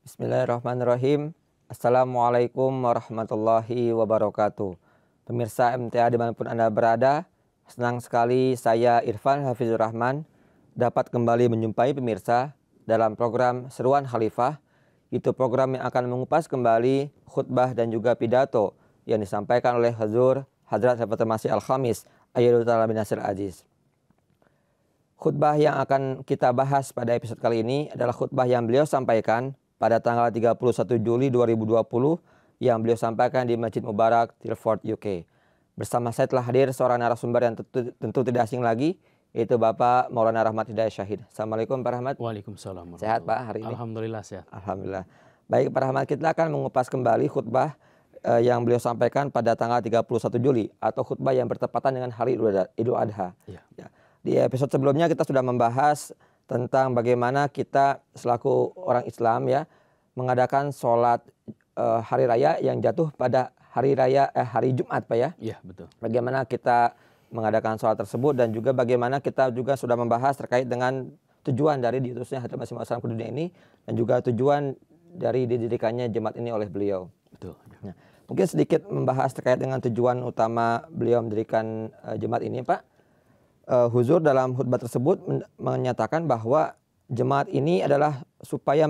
Bismillahirrahmanirrahim. Assalamualaikum warahmatullahi wabarakatuh. Pemirsa MTA dimanapun Anda berada, senang sekali saya Irfan Hafizur Rahman dapat kembali menjumpai pemirsa dalam program Seruan Khalifah. Itu program yang akan mengupas kembali khutbah dan juga pidato yang disampaikan oleh Hazur Hadrat Hafiz Masih Al-Khamis Ayyadullah Ta'ala bin Nasir Aziz. Khutbah yang akan kita bahas pada episode kali ini adalah khutbah yang beliau sampaikan pada tanggal 31 Juli 2020 yang beliau sampaikan di Masjid Mubarak, Tilford, UK. Bersama saya telah hadir seorang narasumber yang tentu tidak asing lagi, yaitu Bapak Maulana Rahmat Hidayat Syahid. Assalamualaikum Pak Rahmat. Waalaikumsalam. Sehat Pak hari ini? Alhamdulillah sehat. Alhamdulillah. Baik Pak Rahmat, kita akan mengupas kembali khutbah yang beliau sampaikan pada tanggal 31 Juli atau khutbah yang bertepatan dengan hari Idul Adha. Ya. Di episode sebelumnya kita sudah membahas tentang bagaimana kita selaku orang Islam ya mengadakan sholat hari raya yang jatuh pada hari Jumat Pak ya. Iya betul. Bagaimana kita mengadakan sholat tersebut dan juga bagaimana kita juga sudah membahas terkait dengan tujuan dari diutusnya Hadrat Masih Maud ke dunia ini dan juga tujuan dari didirikannya jemaat ini oleh beliau. Betul. Nah, mungkin sedikit membahas terkait dengan tujuan utama beliau mendirikan jemaat ini Pak. Huzur dalam khutbah tersebut menyatakan bahwa jemaat ini adalah supaya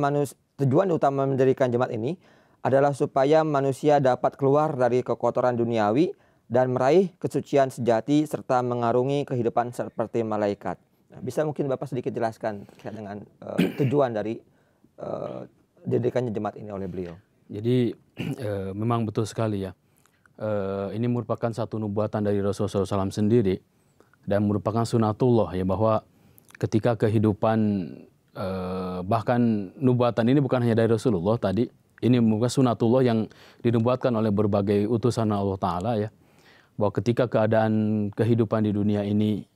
tujuan utama mendirikan jemaat ini adalah supaya manusia dapat keluar dari kekotoran duniawi dan meraih kesucian sejati serta mengarungi kehidupan seperti malaikat. Nah, bisa mungkin Bapak sedikit jelaskan terkait dengan tujuan dari didirikannya jemaat ini oleh beliau. Jadi memang betul sekali ya. Ini merupakan satu nubuatan dari Rasulullah SAW sendiri. Dan merupakan sunatullah ya bahwa ketika kehidupan bahkan nubuatan ini bukan hanya dari Rasulullah tadi, ini merupakan sunatullah yang dinubuatkan oleh berbagai utusan Allah Ta'ala ya. Bahwa ketika keadaan kehidupan di dunia ini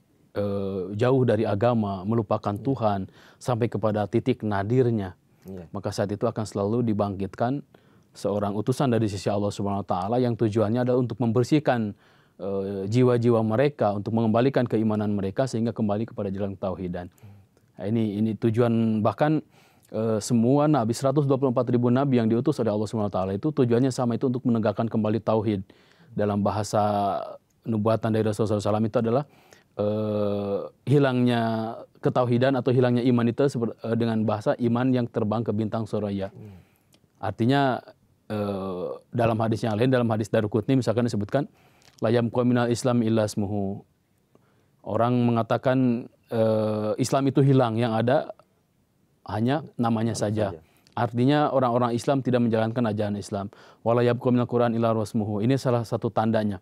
jauh dari agama, melupakan Tuhan sampai kepada titik nadirnya, maka saat itu akan selalu dibangkitkan seorang utusan dari sisi Allah Subhanahu Wa Ta'ala yang tujuannya adalah untuk membersihkan jiwa-jiwa mereka, untuk mengembalikan keimanan mereka sehingga kembali kepada jalan ketauhidan. Nah, ini tujuan bahkan semua nabi 124.000 nabi yang diutus oleh Allah Subhanahu Wa Ta'ala itu tujuannya sama, itu untuk menegakkan kembali tauhid. Dalam bahasa nubuatan dari Rasulullah SAW itu adalah hilangnya ketauhidan atau hilangnya iman itu dengan bahasa iman yang terbang ke bintang Suraya. Artinya dalam hadis yang lain, dalam hadis Daruqutni misalkan disebutkan layam qaminal Islam illa ismuhu. Orang mengatakan Islam itu hilang, yang ada hanya namanya saja. Artinya orang-orang Islam tidak menjalankan ajaran Islam. Wala yabqa minal Qur'an illa rasmuhu. Ini salah satu tandanya.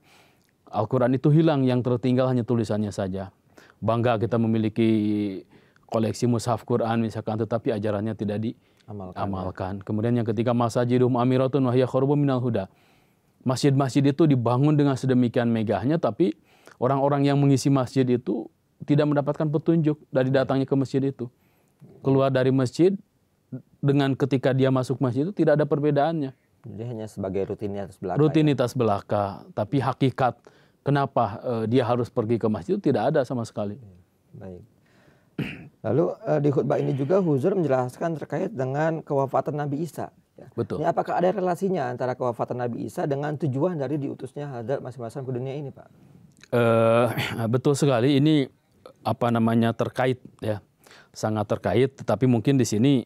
Al-Quran itu hilang, yang tertinggal hanya tulisannya saja. Bangga kita memiliki koleksi mushaf Quran misalkan, tetapi ajarannya tidak diamalkan. Kemudian yang ketiga, masajidum amiratun wa hiya khurubun minal huda. Masjid-masjid itu dibangun dengan sedemikian megahnya, tapi orang-orang yang mengisi masjid itu tidak mendapatkan petunjuk dari datangnya ke masjid itu. Keluar dari masjid dengan ketika dia masuk masjid itu tidak ada perbedaannya. Jadi hanya sebagai rutinitas belaka. Rutinitas belaka, tapi hakikat kenapa dia harus pergi ke masjid itu tidak ada sama sekali. Baik. Lalu di khutbah ini juga Huzur menjelaskan terkait dengan kewafatan Nabi Isa. Betul. Ini apakah ada relasinya antara kewafatan Nabi Isa dengan tujuan dari diutusnya Hadrat Masih Maud ke dunia ini, Pak? Betul sekali. Ini terkait ya, sangat terkait. Tetapi mungkin di sini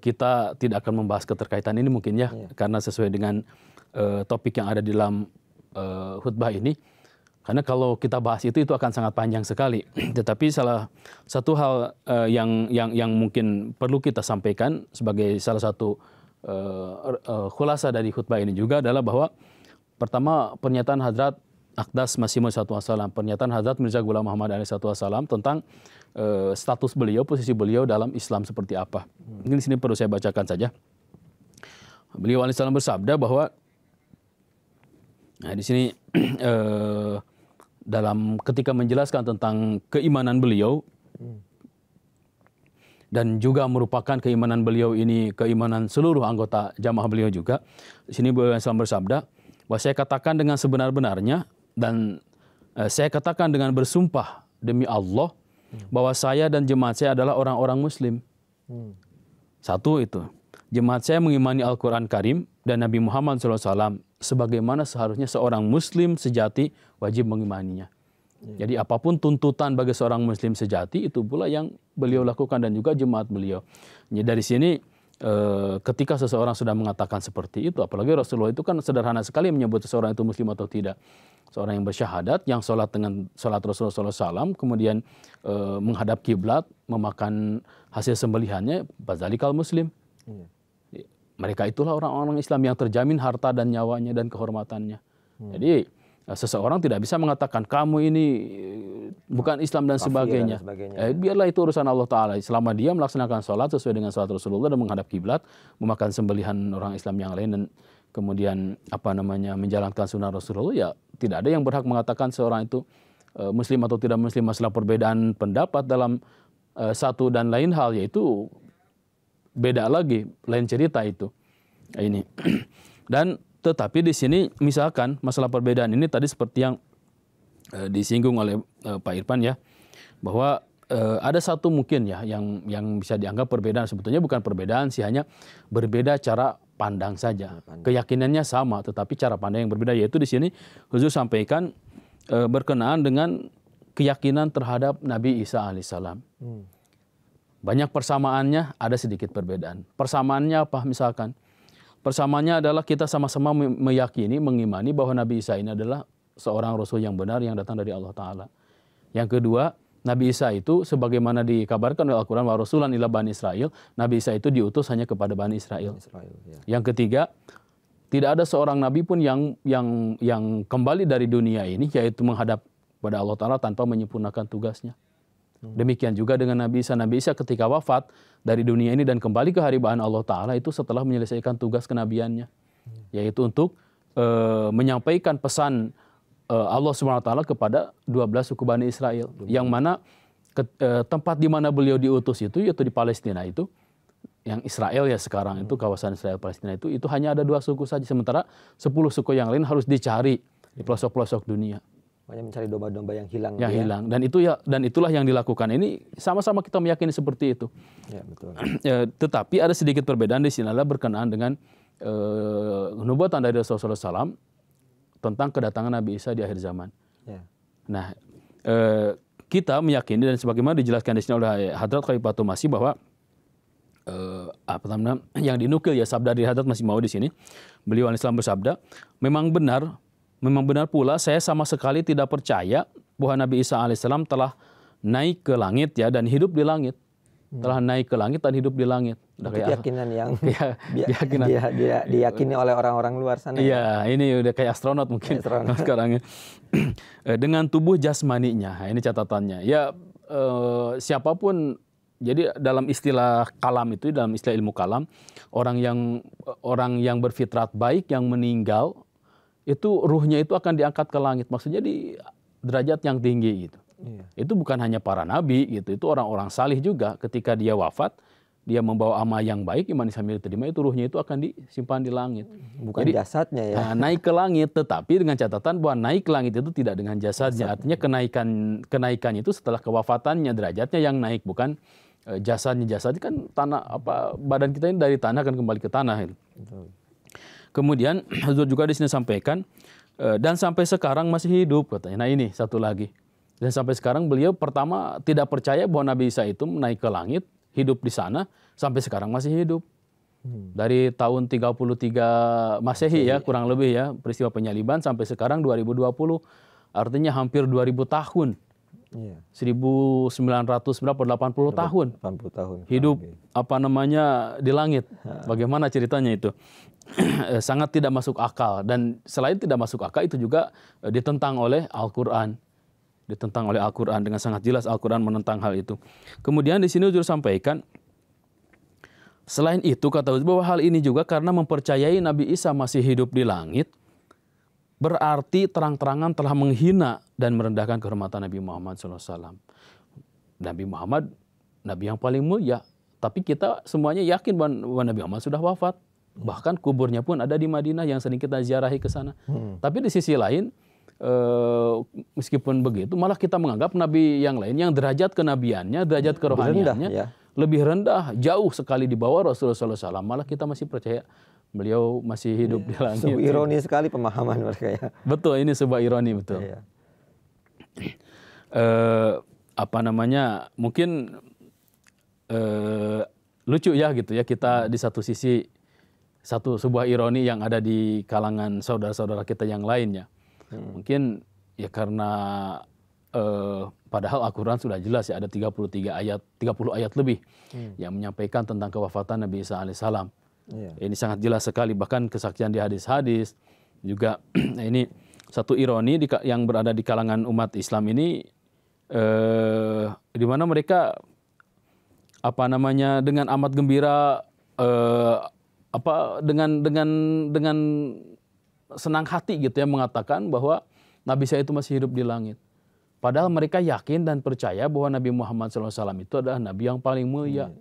kita tidak akan membahas keterkaitan ini mungkin ya, karena sesuai dengan topik yang ada di dalam khutbah ini. Karena kalau kita bahas itu akan sangat panjang sekali. Tetapi salah satu hal yang mungkin perlu kita sampaikan sebagai salah satu khulasa dari khutbah ini juga adalah bahwa pertama, pernyataan Hadrat Aqdas Masih Maud SAW, pernyataan Hadrat Mirza Ghulam Muhammad SAW tentang status beliau, posisi beliau dalam Islam seperti apa. Mungkin di sini perlu saya bacakan saja. Beliau alaihissalam bersabda bahwa di sini dalam ketika menjelaskan tentang keimanan beliau dan juga merupakan keimanan beliau ini keimanan seluruh anggota jamaah beliau juga. Di sini beliau bersabda bahwa saya katakan dengan sebenar-benarnya dan saya katakan dengan bersumpah demi Allah bahwa saya dan jemaat saya adalah orang-orang Muslim. Satu itu. jemaat saya mengimani Al-Quran Karim dan Nabi Muhammad SAW sebagaimana seharusnya seorang Muslim sejati wajib mengimaninya. Jadi apapun tuntutan bagi seorang Muslim sejati itu pula yang beliau lakukan dan juga jemaat beliau. Jadi dari sini ketika seseorang sudah mengatakan seperti itu, apalagi Rasulullah itu kan sederhana sekali menyebut seseorang itu Muslim atau tidak. Seorang yang bersyahadat, yang sholat dengan sholat Rasulullah SAW, kemudian menghadap kiblat, memakan hasil sembelihannya, bazalikal Muslim. Mereka itulah orang-orang Islam yang terjamin harta dan nyawanya dan kehormatannya. Jadi seseorang tidak bisa mengatakan kamu ini bukan Islam dan sebagainya. Biarlah itu urusan Allah Ta'ala. Selama dia melaksanakan sholat sesuai dengan sholat Rasulullah dan menghadap kiblat, memakan sembelihan orang Islam yang lain dan kemudian menjalankan sunnah Rasulullah, ya tidak ada yang berhak mengatakan seorang itu Muslim atau tidak Muslim. Masalah perbedaan pendapat dalam satu dan lain hal, yaitu beda lagi, lain cerita itu. Ini. Dan tetapi di sini misalkan masalah perbedaan ini tadi seperti yang disinggung oleh Pak Irfan ya, bahwa ada satu mungkin ya yang bisa dianggap perbedaan, sebetulnya bukan perbedaan sih, hanya berbeda cara pandang saja. Keyakinannya sama tetapi cara pandang yang berbeda, yaitu di sini Huzur sampaikan berkenaan dengan keyakinan terhadap Nabi Isa alaihissalam. Banyak persamaannya, ada sedikit perbedaan. Persamaannya apa misalkan? Persamaannya adalah kita sama-sama meyakini, mengimani bahwa Nabi Isa ini adalah seorang Rasul yang benar yang datang dari Allah Ta'ala. Yang kedua, Nabi Isa itu sebagaimana dikabarkan oleh Al-Quran, wa rasulan ila Bani Israel, Nabi Isa itu diutus hanya kepada Bani Israel. Yang ketiga, tidak ada seorang Nabi pun yang kembali dari dunia ini, yaitu menghadap pada Allah Ta'ala tanpa menyempurnakan tugasnya. Demikian juga dengan Nabi Isa. Nabi Isa ketika wafat dari dunia ini dan kembali ke haribahan Allah Ta'ala itu setelah menyelesaikan tugas kenabiannya, yaitu untuk menyampaikan pesan Allah SWT kepada 12 suku Bani Israel, yang mana tempat di mana beliau diutus itu yaitu di Palestina itu, yang Israel ya sekarang itu kawasan Israel Palestina itu hanya ada 2 suku saja, sementara 10 suku yang lain harus dicari di pelosok-pelosok dunia. Banyak mencari domba-domba yang hilang. Yang hilang, dan itulah yang dilakukan. Ini sama-sama kita meyakini seperti itu. Ya, betul. Tetapi ada sedikit perbedaan di sini adalah berkenaan dengan nubuatan dari Rasulullah SAW tentang kedatangan Nabi Isa di akhir zaman. Ya. Nah, kita meyakini dan sebagaimana dijelaskan di sini oleh Hadrat Khalifatul Masih bahwa yang dinukil ya sabda dari Hadrat Masih Maud di sini, beliau alaihissalam bersabda, memang benar pula saya sama sekali tidak percaya bahwa Nabi Isa alaihissalam telah naik ke langit ya dan hidup di langit. Telah naik ke langit dan hidup di langit. Keyakinan yang diyakini oleh orang-orang luar sana. Iya, ini udah kayak astronot mungkin sekarang. Dengan tubuh jasmaninya, ini catatannya. Ya siapapun, jadi dalam istilah kalam itu, dalam istilah ilmu kalam, orang yang berfitrat baik yang meninggal itu ruhnya itu akan diangkat ke langit, maksudnya di derajat yang tinggi gitu. Itu bukan hanya para nabi gitu, itu orang-orang salih juga ketika dia wafat, dia membawa amal yang baik, iman Islam yang diterima, itu ruhnya itu akan disimpan di langit. Bukan jadi, jasadnya ya. Naik ke langit, tetapi dengan catatan bahwa naik ke langit itu tidak dengan jasadnya. Artinya kenaikan itu setelah kewafatannya, derajatnya yang naik, bukan jasadnya. Jasadnya kan tanah, badan kita ini dari tanah kan kembali ke tanah. Kemudian Hazur juga di sini sampaikan, dan sampai sekarang masih hidup katanya. Nah ini satu lagi. Dan sampai sekarang beliau pertama tidak percaya bahwa Nabi Isa itu naik ke langit, hidup di sana, sampai sekarang masih hidup. Dari tahun 33 Masehi ya, kurang lebih ya, peristiwa penyaliban sampai sekarang 2020. Artinya hampir 2000 tahun. 1980 tahun. 80 tahun. Hidup di langit. Bagaimana ceritanya itu? Sangat tidak masuk akal, dan selain tidak masuk akal itu juga ditentang oleh Al-Qur'an. Dengan sangat jelas Al-Quran menentang hal itu. Kemudian di sini Huzur sampaikan, selain itu kata Huzur bahwa hal ini juga karena mempercayai Nabi Isa masih hidup di langit, berarti terang-terangan telah menghina dan merendahkan kehormatan Nabi Muhammad SAW. Nabi Muhammad, Nabi yang paling mulia, tapi kita semuanya yakin bahwa Nabi Muhammad sudah wafat. Bahkan kuburnya pun ada di Madinah yang sering kita ziarahi ke sana. Tapi di sisi lain, meskipun begitu, malah kita menganggap nabi yang lain yang derajat kenabiannya, derajat kerohaniannya lebih rendah, jauh sekali di bawah Rasulullah SAW. Malah kita masih percaya beliau masih hidup di langit. Sungguh ironi sekali pemahaman mereka ya. Betul, ini sebuah ironi betul. Iya. Apa namanya? Mungkin lucu ya gitu ya, kita di satu sisi sebuah ironi yang ada di kalangan saudara-saudara kita yang lainnya. Mungkin ya karena padahal Al-Quran sudah jelas ya, ada 30 ayat lebih yang menyampaikan tentang kewafatan Nabi Isa alaihissalam. Ini sangat jelas sekali, bahkan kesaksian di hadis-hadis juga. Ini satu ironi yang berada di kalangan umat Islam ini, di mana mereka apa namanya dengan amat gembira, dengan senang hati gitu ya mengatakan bahwa Nabi Isa itu masih hidup di langit. Padahal mereka yakin dan percaya bahwa Nabi Muhammad SAW itu adalah Nabi yang paling mulia.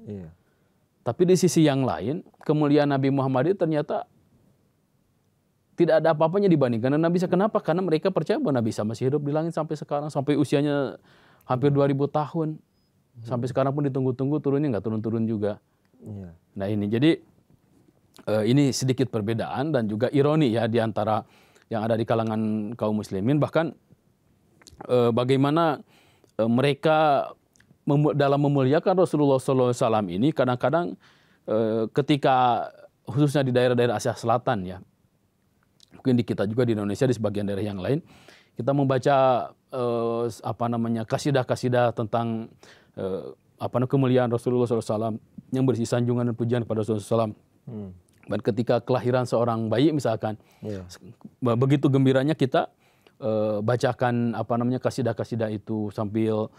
Tapi di sisi yang lain, kemuliaan Nabi Muhammad itu ternyata tidak ada apa-apanya dibandingkan dengan Nabi Isa. Kenapa? Karena mereka percaya bahwa Nabi Isa masih hidup di langit sampai sekarang, sampai usianya hampir 2000 tahun. Sampai sekarang pun ditunggu-tunggu, turunnya nggak turun-turun juga. Nah ini, jadi ini sedikit perbedaan dan juga ironi ya di antara yang ada di kalangan kaum muslimin. Bahkan bagaimana mereka dalam memuliakan Rasulullah SAW ini kadang-kadang ketika khususnya di daerah-daerah Asia Selatan ya, mungkin di kita juga di Indonesia, di sebagian daerah yang lain, kita membaca kasidah-kasidah tentang kemuliaan Rasulullah SAW yang berisi sanjungan dan pujian kepada Rasulullah SAW. Dan ketika kelahiran seorang bayi misalkan, begitu gembiranya kita bacakan kasidah-kasidah itu sambil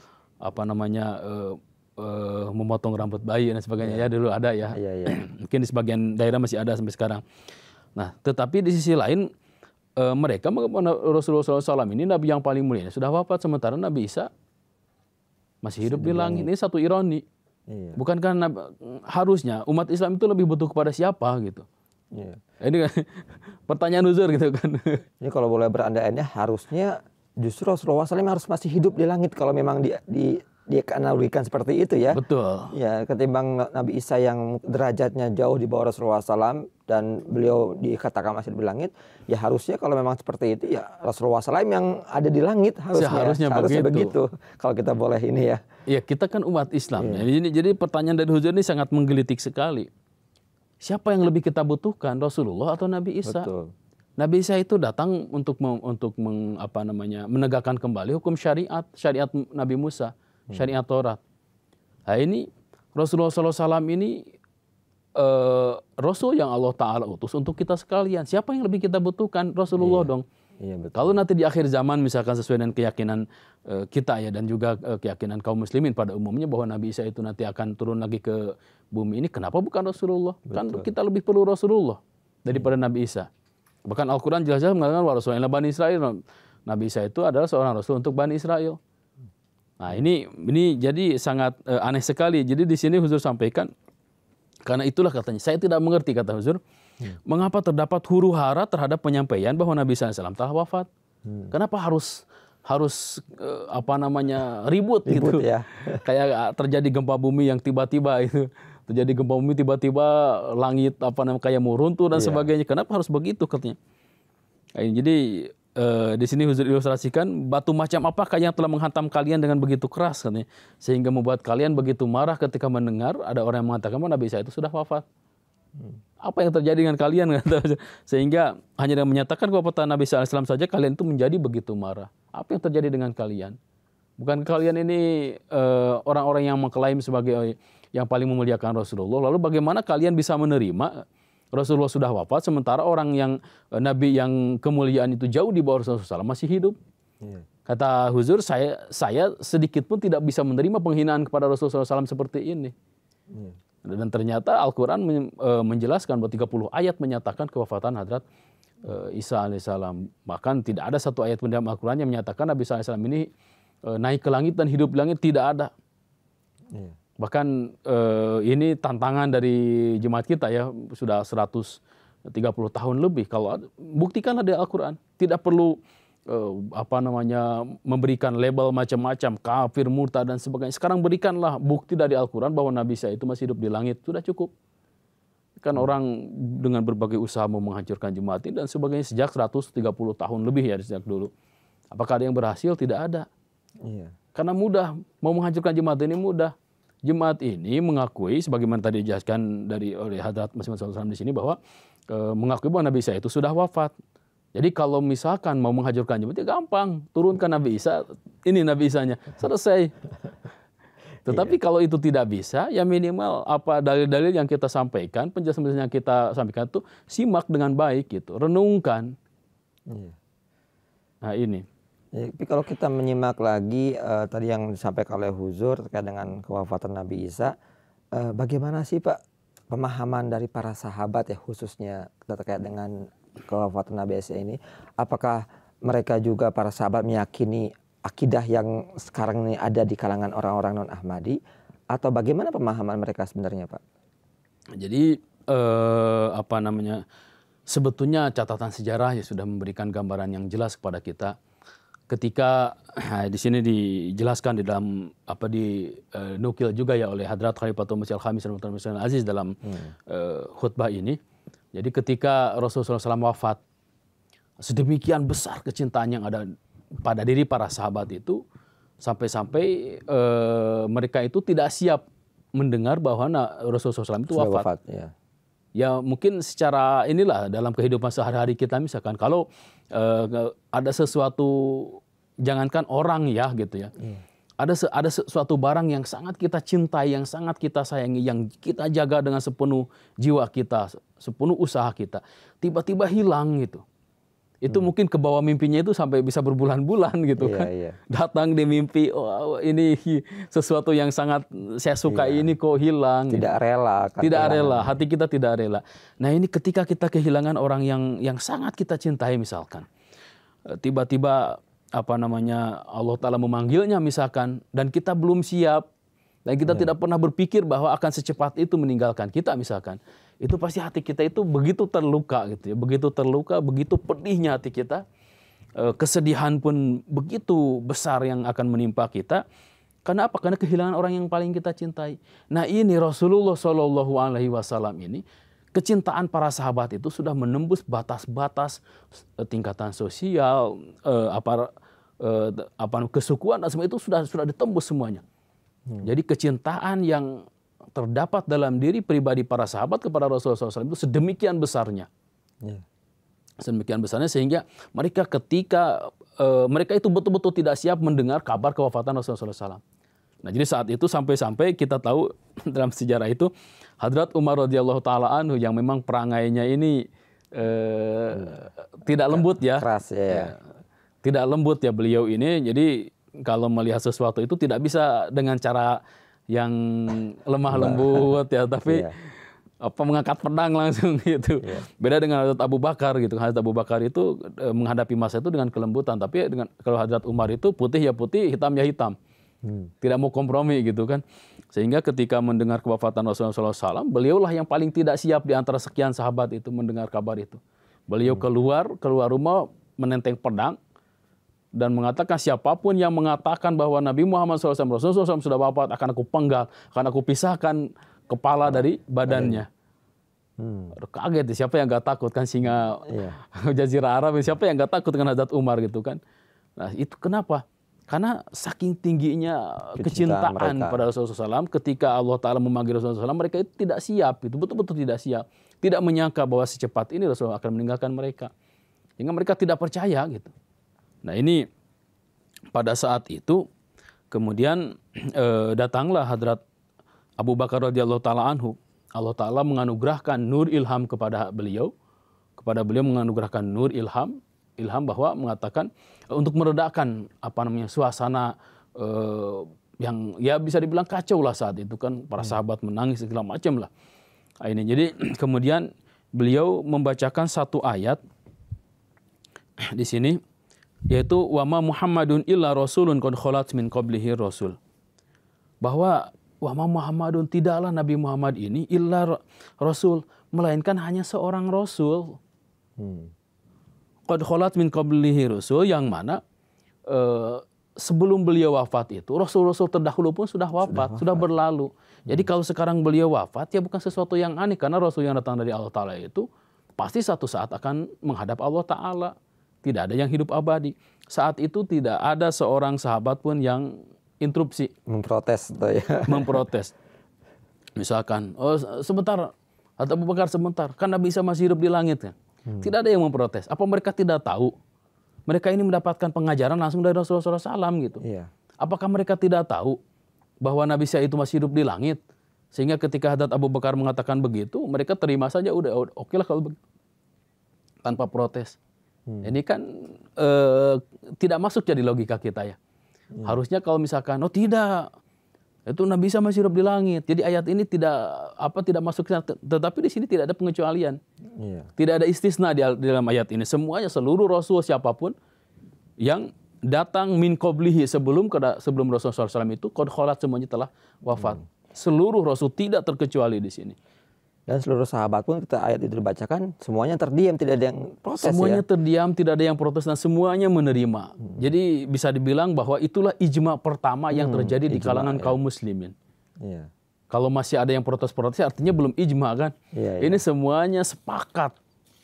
memotong rambut bayi dan sebagainya. Ya dulu ada ya. Mungkin di sebagian daerah masih ada sampai sekarang. Nah, tetapi di sisi lain mereka Rasulullah SAW ini Nabi yang paling mulia sudah wafat, sementara Nabi Isa masih hidup di langit. Ini satu ironi. Bukankah harusnya umat Islam itu lebih butuh kepada siapa gitu? Ini kan pertanyaan uzur gitu kan. Ini kalau boleh berandai-andai harusnya justru Rasulullah SAW harus masih hidup di langit kalau memang dia analogikan seperti itu ya. Betul. Ya, ketimbang Nabi Isa yang derajatnya jauh di bawah Rasulullah SAW dan beliau dikatakan masih di langit, ya harusnya kalau memang seperti itu ya Rasulullah SAW yang ada di langit harusnya begitu. Kalau kita boleh ini ya. Ya, kita kan umat Islam. Jadi pertanyaan dari Huzur ini sangat menggelitik sekali. Siapa yang lebih kita butuhkan, Rasulullah atau Nabi Isa? Betul. Nabi Isa itu datang untuk menegakkan kembali hukum syariat Nabi Musa, syariat Taurat. Nah ini Rasulullah SAW ini Rasul yang Allah Ta'ala utus untuk kita sekalian. Siapa yang lebih kita butuhkan? Rasulullah dong. Betul. Kalau nanti di akhir zaman misalkan sesuai dengan keyakinan kita ya, dan juga keyakinan kaum muslimin pada umumnya bahwa Nabi Isa itu nanti akan turun lagi ke bumi ini, kenapa bukan Rasulullah? Kan kita lebih perlu Rasulullah daripada Nabi Isa. Bahkan Al-Quran jelas-jelas mengatakan wa Rasulullah Bani Israel. Nabi Isa itu adalah seorang Rasul untuk Bani Israel. Nah ini jadi sangat aneh sekali. Jadi di sini Huzur sampaikan, karena itulah katanya, saya tidak mengerti kata Huzur, mengapa terdapat huru hara terhadap penyampaian bahwa Nabi SAW telah wafat. Kenapa harus ribut gitu ya. Kayak terjadi gempa bumi yang tiba-tiba itu. Terjadi gempa bumi tiba-tiba langit kayak mau runtuh dan sebagainya. Kenapa harus begitu katanya? Jadi di sini Huzur ilustrasikan batu macam apakah yang telah menghantam kalian dengan begitu keras katanya, sehingga membuat kalian begitu marah ketika mendengar ada orang yang mengatakan bahwa Nabi Isa itu sudah wafat. Apa yang terjadi dengan kalian? Sehingga hanya dengan menyatakan kewafatan Nabi SAW saja kalian itu menjadi begitu marah. Apa yang terjadi dengan kalian? Bukan kalian ini orang-orang yang mengklaim sebagai yang paling memuliakan Rasulullah. Lalu bagaimana kalian bisa menerima Rasulullah sudah wafat sementara orang yang Nabi yang kemuliaan itu jauh di bawah Rasulullah SAW masih hidup? Kata Huzur, saya sedikit pun tidak bisa menerima penghinaan kepada Rasulullah SAW seperti ini. Dan ternyata Al-Quran menjelaskan bahwa 30 ayat menyatakan kewafatan Hadrat Isa alaihissalam. Bahkan tidak ada satu ayat pun dalam Al-Quran yang menyatakan Nabi Isa alaihissalam ini naik ke langit dan hidup di langit, tidak ada. Bahkan ini tantangan dari jemaat kita ya, sudah 130 tahun lebih. Kalau buktikanlah dari Al-Quran. Tidak perlu memberikan label macam-macam, kafir, murtad dan sebagainya. Sekarang berikanlah bukti dari Al-Quran bahwa Nabi Isa itu masih hidup di langit, sudah cukup. Kan orang dengan berbagai usaha mau menghancurkan jemaat ini dan sebagainya sejak 130 tahun lebih ya sejak dulu. Apakah ada yang berhasil? Tidak ada. Iya. Karena mudah, mau menghancurkan jemaat ini mudah. Jemaat ini mengakui, sebagaimana tadi dijelaskan oleh Hadrat Masih Maud SAW di sini, bahwa mengakui bahwa Nabi Isa itu sudah wafat. Jadi kalau misalkan mau menghancurkan jemaat, ya gampang, turunkan Nabi Isa, ini Nabi Isanya, selesai. Tetapi kalau itu tidak bisa, ya minimal apa dalil-dalil yang kita sampaikan, penjelasan yang kita sampaikan itu simak dengan baik gitu, renungkan. Iya. Nah ini. Ya, tapi kalau kita menyimak lagi tadi yang disampaikan oleh Huzur terkait dengan kewafatan Nabi Isa, bagaimana sih Pak pemahaman dari para sahabat ya khususnya terkait dengan kewafatan Nabi Isa ini? Apakah mereka juga para sahabat meyakini akidah yang sekarang ini ada di kalangan orang-orang non-Ahmadi, atau bagaimana pemahaman mereka sebenarnya Pak? Jadi sebetulnya catatan sejarah ya sudah memberikan gambaran yang jelas kepada kita. Ketika di sini dijelaskan di dalam nukil juga ya oleh Hadrat Khalifatul Masih Al-Khamis Al-Aziz dalam khutbah ini. Jadi ketika Rasulullah SAW wafat, sedemikian besar kecintaan yang ada pada diri para sahabat itu, sampai-sampai mereka itu tidak siap mendengar bahwa Rasulullah SAW itu wafat. Ya mungkin secara inilah dalam kehidupan sehari-hari kita, misalkan kalau ada sesuatu, jangankan orang ya gitu ya, ada sesuatu barang yang sangat kita cintai, yang sangat kita sayangi, yang kita jaga dengan sepenuh jiwa kita, sepenuh usaha kita, tiba-tiba hilang gitu. Itu mungkin ke bawah mimpinya itu sampai bisa berbulan-bulan gitu kan. Datang di mimpi, oh ini sesuatu yang sangat saya suka ini kok hilang. Tidak rela. Tidak rela, hati kita tidak rela. Nah ini ketika kita kehilangan orang yang sangat kita cintai misalkan. Tiba-tiba Allah Ta'ala memanggilnya misalkan, dan kita belum siap. Dan kita tidak pernah berpikir bahwa akan secepat itu meninggalkan kita misalkan. Itu pasti hati kita itu begitu terluka gitu ya. Begitu terluka, begitu pedihnya hati kita. Kesedihan pun begitu besar yang akan menimpa kita. Karena apa? Karena kehilangan orang yang paling kita cintai. Nah ini Rasulullah SAW ini, kecintaan para sahabat itu sudah menembus batas-batas tingkatan sosial, kesukuan, dan semua itu sudah ditembus semuanya. Jadi kecintaan yang terdapat dalam diri pribadi para sahabat kepada Rasulullah SAW itu sedemikian besarnya. Sedemikian besarnya sehingga mereka ketika mereka itu betul-betul tidak siap mendengar kabar kewafatan Rasulullah SAW. Nah jadi saat itu sampai-sampai kita tahu dalam sejarah itu Hadrat Umar radhiyallahu taala anhu yang memang perangainya ini tidak lembut ya. Keras ya. Tidak lembut ya beliau ini. Jadi kalau melihat sesuatu itu tidak bisa dengan cara yang lemah lembut ya, tapi mengangkat pedang langsung gitu. Beda dengan Hadrat Abu Bakar gitu. Hadrat Abu Bakar itu menghadapi masa itu dengan kelembutan, tapi kalau Hadrat Umar itu putih ya putih, hitam ya hitam. Tidak mau kompromi gitu kan. Sehingga ketika mendengar kewafatan Rasulullah SAW, beliaulah yang paling tidak siap di antara sekian sahabat itu mendengar kabar itu. Beliau keluar rumah menenteng pedang dan mengatakan siapapun yang mengatakan bahwa Nabi Muhammad SAW, Rasulullah SAW sudah wafat, akan aku penggal, akan aku pisahkan kepala dari badannya. Kaget, siapa yang gak takut kan, singa Jazirah Arab, siapa yang gak takut dengan Hadrat Umar gitu kan. Nah itu kenapa? Karena saking tingginya kecintaan pada Rasulullah SAW, ketika Allah Ta'ala memanggil Rasulullah SAW, mereka itu tidak siap, itu betul-betul tidak siap. Tidak menyangka bahwa secepat ini Rasulullah akan meninggalkan mereka. Sehingga mereka tidak percaya gitu. Nah ini pada saat itu kemudian datanglah Hadrat Abu Bakar radhiyallahu taala anhu. Allah Ta'ala menganugerahkan nur ilham kepada beliau. Kepada beliau menganugerahkan nur ilham bahwa mengatakan untuk meredakan suasana yang ya bisa dibilang kacau lah saat itu kan, para sahabat menangis segala macam lah. Nah, ini jadi kemudian beliau membacakan satu ayat di sini, yaitu wa ma Muhammadun illa rasulun qad khalat min qablihi rasul. Bahwa wa ma Muhammadun, tidaklah Nabi Muhammad ini illa rasul, melainkan hanya seorang rasul. qad khalat min qablihi rusul, yang mana sebelum beliau wafat itu rasul-rasul terdahulu pun sudah wafat, sudah berlalu. Jadi kalau sekarang beliau wafat ya bukan sesuatu yang aneh, karena rasul yang datang dari Allah Ta'ala itu pasti satu saat akan menghadap Allah Ta'ala. Tidak ada yang hidup abadi. Saat itu tidak ada seorang sahabat pun yang interupsi. Memprotes atau ya. Memprotes. Misalkan, oh sebentar, atau Abu Bakar sebentar, kan Nabi Isa masih hidup di langit kan. Tidak ada yang memprotes. Apa mereka tidak tahu? Mereka ini mendapatkan pengajaran langsung dari Rasulullah SAW gitu. Iya. Apakah mereka tidak tahu bahwa Nabi Isa itu masih hidup di langit? Sehingga ketika Hadrat Abu Bakar mengatakan begitu, mereka terima saja, udah oke lah kalau begitu. Tanpa protes. Ini kan tidak masuk jadi logika kita ya. Harusnya kalau misalkan, oh tidak, itu Nabi Isa masih hidup di langit. Jadi ayat ini tidak masuk. Tetapi di sini tidak ada pengecualian. Iya. Tidak ada istisna di dalam ayat ini. Semuanya, seluruh Rasul siapapun yang datang min qablihi sebelum Rasulullah SAW itu, qad khalat, semuanya telah wafat. Seluruh Rasul tidak terkecuali di sini. Dan seluruh sahabat pun ketika ayat itu dibacakan, semuanya terdiam, tidak ada yang protes. Semuanya ya? terdiam, tidak ada yang protes, dan semuanya menerima. Jadi bisa dibilang bahwa itulah ijma pertama yang terjadi di kalangan kaum muslimin. Iya. Kalau masih ada yang protes-protes, artinya belum ijma kan. Iya. Ini semuanya sepakat.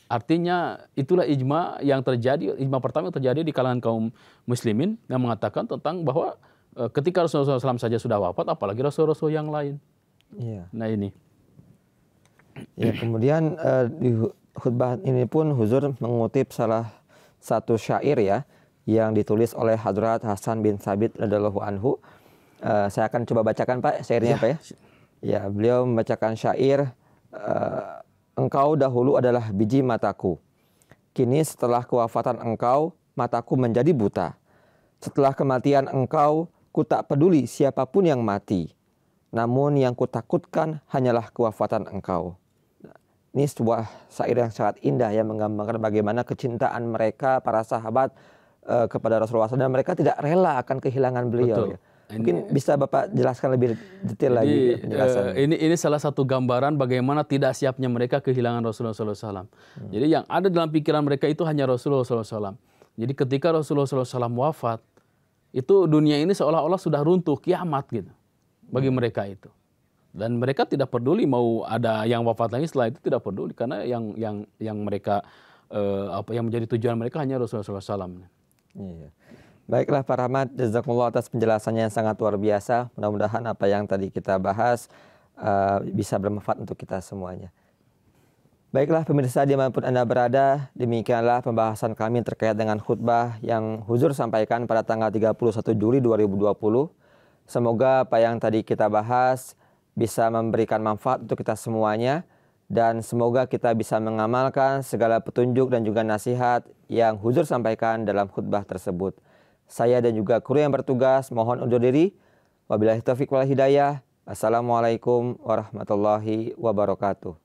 Artinya itulah ijma yang terjadi, ijma pertama yang terjadi di kalangan kaum muslimin yang mengatakan tentang bahwa ketika Rasulullah SAW saja sudah wafat, apalagi Rasul-Rasul yang lain. Iya. Nah ini. Ya, kemudian di khutbah ini pun Huzur mengutip salah satu syair ya yang ditulis oleh Hadrat Hasan bin Sabit radhiyallahu anhu. Saya akan coba bacakan Pak syairnya Pak ya. Ya, beliau membacakan syair, engkau dahulu adalah biji mataku. Kini setelah kewafatan engkau, mataku menjadi buta. Setelah kematian engkau, ku tak peduli siapapun yang mati. Namun yang kutakutkan hanyalah kewafatan engkau. Ini sebuah syair yang sangat indah yang menggambarkan bagaimana kecintaan mereka, para sahabat kepada Rasulullah SAW, dan mereka tidak rela akan kehilangan beliau. Betul. Ya. Mungkin bisa Bapak jelaskan lebih detail lagi penjelasannya. Ini salah satu gambaran bagaimana tidak siapnya mereka kehilangan Rasulullah SAW. Jadi yang ada dalam pikiran mereka itu hanya Rasulullah SAW. Jadi ketika Rasulullah SAW wafat, itu dunia ini seolah-olah sudah runtuh, kiamat gitu bagi mereka itu. Dan mereka tidak peduli mau ada yang wafat lagi setelah itu, tidak peduli, karena yang mereka yang menjadi tujuan mereka hanya Rasulullah SAW. Iya. Baiklah Pak Rahmat, jazakumullah atas penjelasannya yang sangat luar biasa. Mudah-mudahan apa yang tadi kita bahas bisa bermanfaat untuk kita semuanya. Baiklah pemirsa dimanapun Anda berada, demikianlah pembahasan kami terkait dengan khutbah yang Huzur sampaikan pada tanggal 31 Juli 2020. Semoga apa yang tadi kita bahas bisa memberikan manfaat untuk kita semuanya, dan semoga kita bisa mengamalkan segala petunjuk dan juga nasihat yang Huzur sampaikan dalam khutbah tersebut. Saya dan juga kru yang bertugas mohon undur diri. Wabillahi taufiq wal hidayah. Assalamualaikum warahmatullahi wabarakatuh.